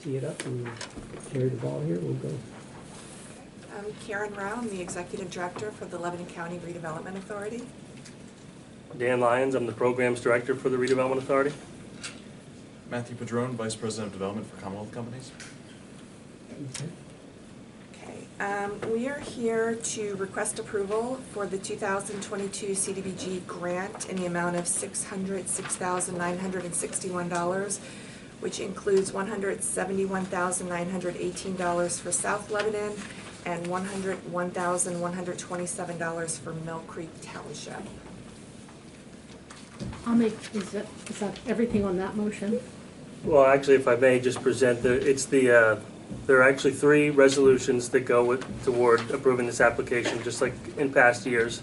tee it up and carry the ball here. We'll go. I'm Karen Rough, I'm the Executive Director for the Lebanon County Redevelopment Authority. Dan Lyons, I'm the Programs Director for the Redevelopment Authority. Matthew Padron, Vice President of Development for Commonwealth Companies. Okay, we are here to request approval for the 2022 CDBG grant in the amount of $606,961, which includes $171,918 for South Lebanon and $101,127 for Millcreek Township. I'll make, is that everything on that motion? Well, actually, if I may just present, there are actually 3 resolutions that go toward approving this application, just like in past years.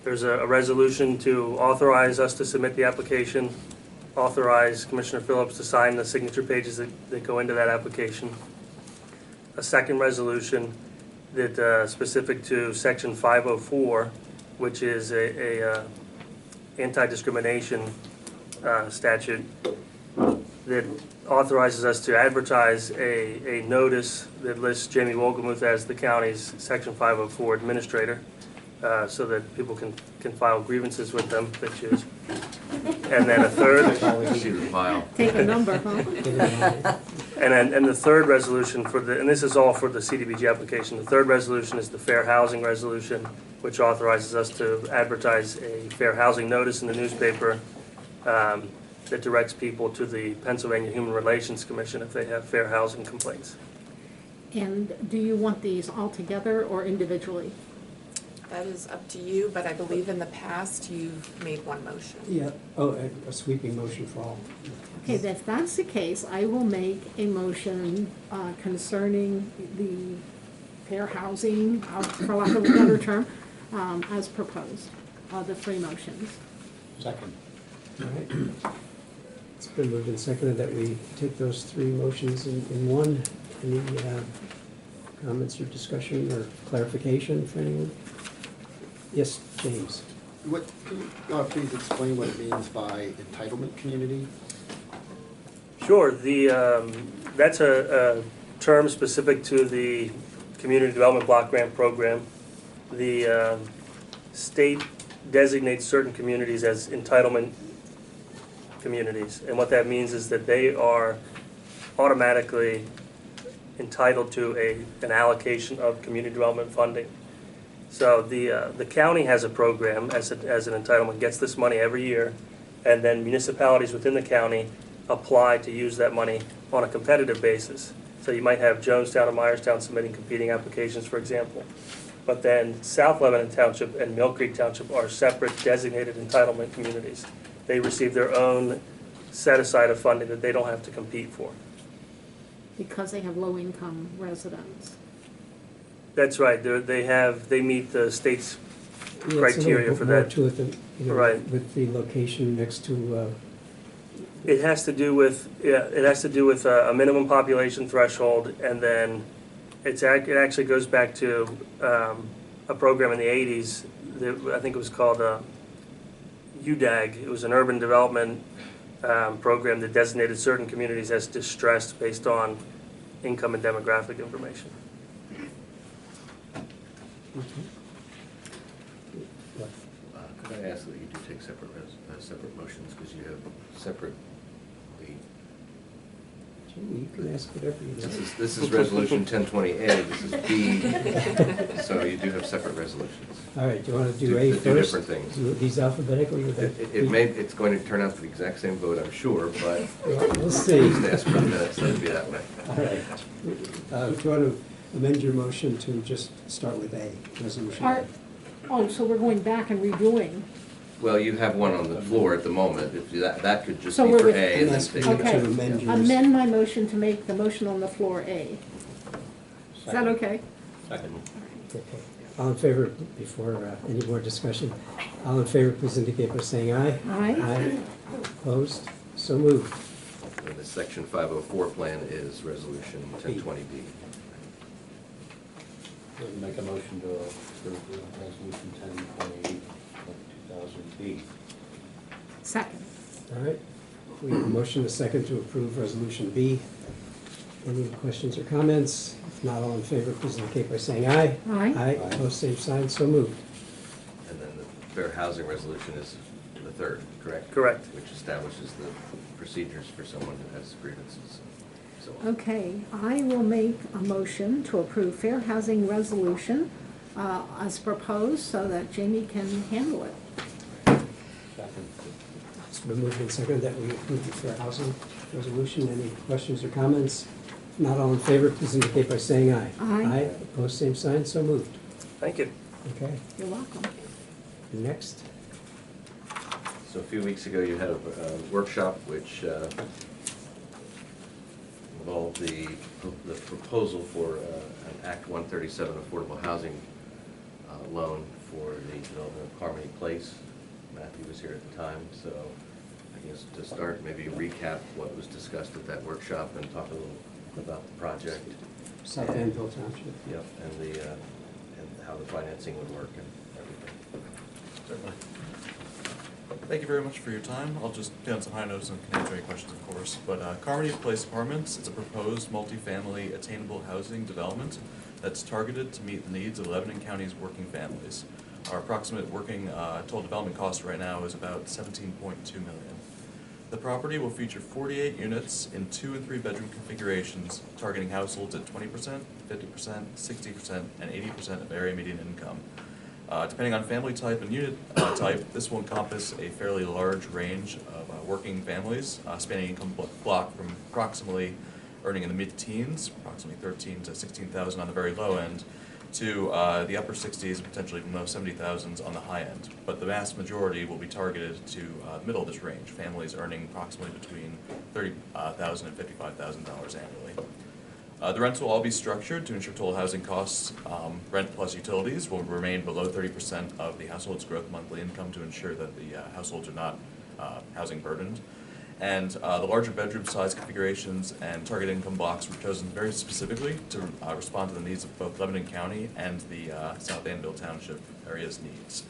There's a resolution to authorize us to submit the application, authorize Commissioner Phillips to sign the signature pages that go into that application. A second resolution that specific to Section 504, which is a anti-discrimination statute that authorizes us to advertise a notice that lists Jamie Wolgemuth as the county's Section 504 administrator, so that people can file grievances with them if they choose. And then a third. Take a number, huh? And the third resolution and this is all for the CDBG application. The third resolution is the fair housing resolution, which authorizes us to advertise a fair housing notice in the newspaper that directs people to the Pennsylvania Human Relations Commission if they have fair housing complaints. And do you want these all together or individually? That is up to you, but I believe in the past you've made one motion. Yeah. Oh, a sweeping motion for all. Okay, if that's the case, I will make a motion concerning the fair housing, for lack of a better term, as proposed, the 3 motions. Second. All right. It's been moved and seconded that we take those 3 motions in one. Any comments or discussion or clarification for anyone? Yes, James. Can you please explain what it means by entitlement community? Sure. That's a term specific to the Community Development Block Grant Program. The state designates certain communities as entitlement communities, and what that means is that they are automatically entitled to an allocation of community development funding. So the county has a program as an entitlement, gets this money every year, and then municipalities within the county apply to use that money on a competitive basis. So you might have Jonestown and Myerstown submitting competing applications, for example. But then South Lebanon Township and Millcreek Township are separate designated entitlement communities. They receive their own set aside of funding that they don't have to compete for. Because they have low-income residents. That's right. They meet the state's Yeah, criteria for that. To it than, Right. With the location next to. It has to do with a minimum population threshold, and then it actually goes back to a program in the 80s that I think it was called UDAG. It was an urban development program that designated certain communities as distressed based on income and demographic information. Could I ask that you do take separate motions, because you have separate. You can ask whatever you want. This is resolution 1020A. This is B. So you do have separate resolutions. All right. Do you want to do A Do first? different things. Do these alphabetically? Or It's going to turn out the exact same vote, I'm sure, but we'll see. just ask for the minutes, let it be that way. All right. Do you want to amend your motion to just start with A, resolution A? So we're going back and redoing. Well, you have one on the floor at the moment. If that could just So be we're for with- A and then Unless we take need it. Okay. to amend yours. Amend my motion to make the motion on the floor A. Is that okay? Second. Okay. All in favor, before any more discussion, all in favor, please indicate by saying aye. Aye. Aye. Opposed? So moved. And the section 504 plan is resolution 1020B. Make a motion to approve resolution 1028 of 2000B. Second. All right. We have a motion, a second, to approve resolution B. Any questions or comments? If not, all in favor, please indicate by saying aye. Aye. Aye, opposed, same sign, so moved. And then the fair housing resolution is the third, correct? Correct. Which establishes the procedures for someone who has grievances and so on. Okay, I will make a motion to approve fair housing resolution as proposed so that Jamie can handle it. Second. It's been moved and seconded that we approve the fair housing resolution. Any questions or comments? If not, all in favor, please indicate by saying aye. Aye. Aye, opposed, same sign, so moved. Thank you. Okay, You're welcome. next. So a few weeks ago, you had a workshop which involved the proposal for an Act 137 affordable housing loan for the development of Carmany Place. Matthew was here at the time, so I guess to start, maybe recap what was discussed at that workshop and talk a little about the project. South Annville Township. Yep, and how the financing would work and everything. Certainly. Thank you very much for your time. I'll just get on some high notes and can answer any questions, of course. But Carmany Place Apartments, it's a proposed multifamily attainable housing development that's targeted to meet the needs of Lebanon County's working families. Our approximate working total development cost right now is about $17.2 million. The property will feature 48 units in 2 and 3 bedroom configurations, targeting households at 20%, 50%, 60%, and 80% of area median income. Depending on family type and unit type, this will encompass a fairly large range of working families, spanning income block from approximately earning in the mid-teens, approximately 13 to 16,000 on the very low end, to the upper 60s and potentially even low 70,000s on the high end. But the vast majority will be targeted to the middle of this range, families earning approximately between $30,000 and $55,000 annually. The rents will all be structured to ensure total housing costs, rent plus utilities, will remain below 30% of the household's gross monthly income to ensure that the households are not housing burdened. And the larger bedroom size configurations and target income blocks were chosen very specifically to respond to the needs of both Lebanon County and the South Annville Township area's needs.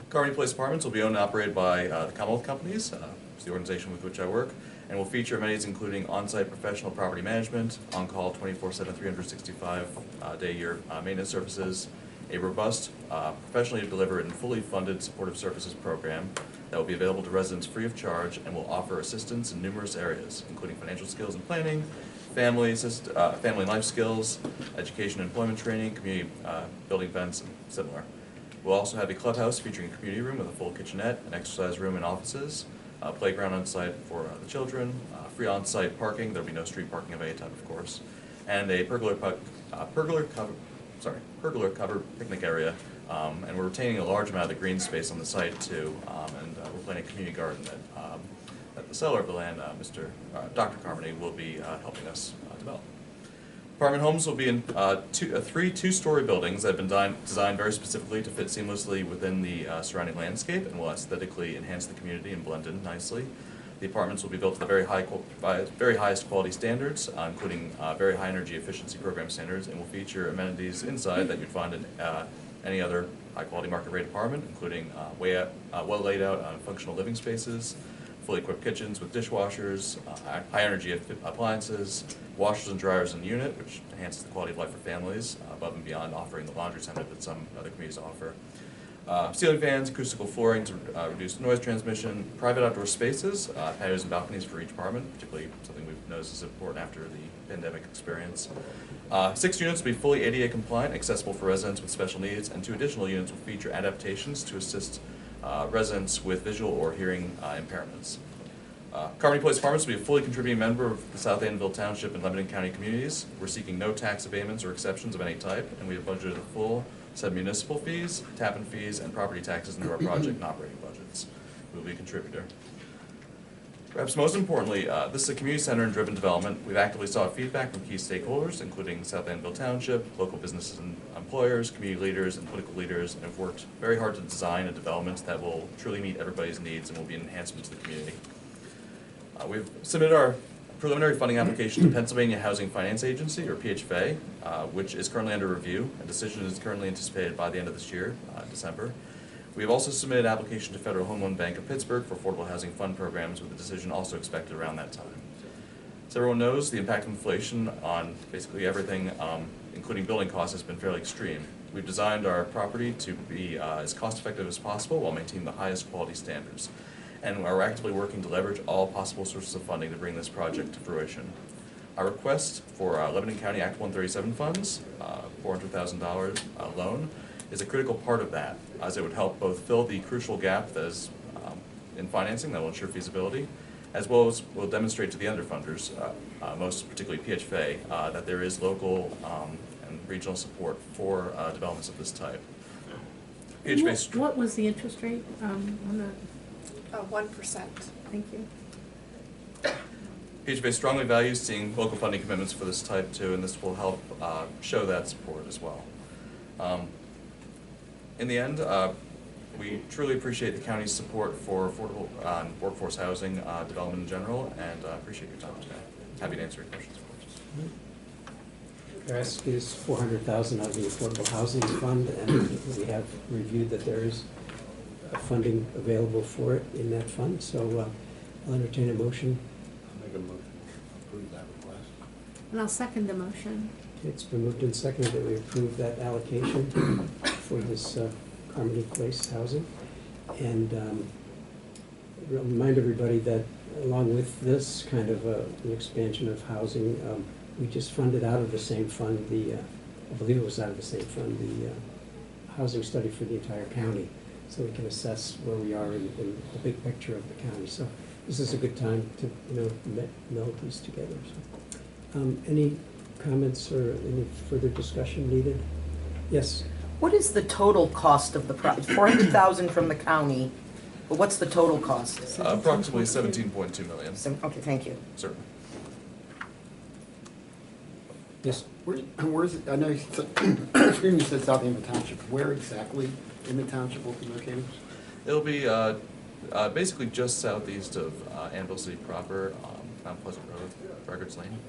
Carmany Place Apartments will be owned and operated by the Commonwealth Companies, it's the organization with which I work, and will feature amenities including on-site professional property management, on-call 24/7, 365-day-a-year maintenance services, a robust, professionally delivered and fully funded supportive services program that will be available to residents free of charge and will offer assistance in numerous areas, including financial skills and planning, family and life skills, education and employment training, community building events, and similar. We'll also have a clubhouse featuring a community room with a full kitchenette, an exercise room and offices, playground on site for the children, free on-site parking. There'll be no street parking of any type, of course, and a pergola covered picnic area. And we're retaining a large amount of the green space on the site too, and we're planning a community garden that the seller of the land, Dr. Carmany, will be helping us develop. Apartment homes will be in three two-story buildings that have been designed very specifically to fit seamlessly within the surrounding landscape and will aesthetically enhance the community and blend in nicely. The apartments will be built to the very highest quality standards, including very high energy efficiency program standards, and will feature amenities inside that you'd find in any other high-quality market-rate apartment, including well laid out functional living spaces, fully equipped kitchens with dishwashers, high-energy appliances, washers and dryers in the unit, which enhances the quality of life for families, above and beyond offering the laundry center that some other communities offer. Ceiling fans, acoustical flooring to reduce noise transmission, private outdoor spaces, patios and balconies for each apartment, particularly something we've noticed is important after the pandemic experience. 6 units will be fully ADA compliant, accessible for residents with special needs, and 2 additional units will feature adaptations to assist residents with visual or hearing impairments. Carmany Place Apartments will be a fully contributing member of the South Annville Township and Lebanon County communities. We're seeking no tax abatements or exceptions of any type, and we have budgeted a full set of municipal fees, tap-in fees, and property taxes into our project and operating budgets. We will be a contributor. Perhaps most importantly, this is a community center and driven development. We've actively sought feedback from key stakeholders, including South Annville Township, local businesses and employers, community leaders, and political leaders, and have worked very hard to design a development that will truly meet everybody's needs and will be an enhancement to the community. We've submitted our preliminary funding application to Pennsylvania Housing Finance Agency, or PHFA, which is currently under review. A decision is currently anticipated by the end of this year, December. We have also submitted an application to Federal Home Loan Bank of Pittsburgh for affordable housing fund programs, with a decision also expected around that time. As everyone knows, the impact of inflation on basically everything, including building costs, has been fairly extreme. We've designed our property to be as cost-effective as possible while maintaining the highest quality standards. And we're actively working to leverage all possible sources of funding to bring this project to fruition. Our request for Lebanon County Act 137 funds, $400,000 loan, is a critical part of that, as it would help both fill the crucial gap that is in financing that will ensure feasibility, as well as will demonstrate to the underfunders, most particularly PHFA, that there is local and regional support for developments of this type. What was the interest rate on that? 1%. Thank you. PHFA strongly values seeing local funding commitments for this type too, and this will help show that support as well. In the end, we truly appreciate the county's support for affordable workforce housing development in general, and appreciate your time today. Happy to answer your questions, of course. Our ask is $400,000 out of the Affordable Housing Fund, and we have reviewed that there is funding available for it in that fund, so I'll entertain a motion. I'll make a motion to approve that request. And I'll second the motion. It's been moved and seconded that we approve that allocation for this Carmany Place housing. And remind everybody that along with this kind of an expansion of housing, we just funded out of the same fund, I believe it was out of the same fund, the housing study for the entire county, so we can assess where we are in the big picture of the county. So this is a good time to meld these together. So, any comments or any further discussion needed? Yes. What is the total cost of the project? 400,000 from the county, but what's the total cost? Approximately 17.2 million. Okay, thank you. Certainly. Yes. Where's it, I know you said, you said South Lebanon Township. Where exactly in the township will it be located? It'll be basically just southeast of Annville City proper, Mount Pleasant Road, Reigerts Lane.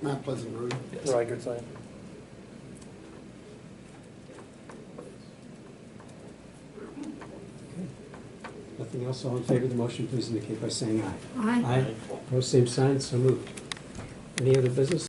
Mount Pleasant Road. Yes. Reigerts Lane. Nothing else? All in favor of the motion, please indicate by saying aye. Aye. Aye. Opposed, same sign, so moved. Any other business?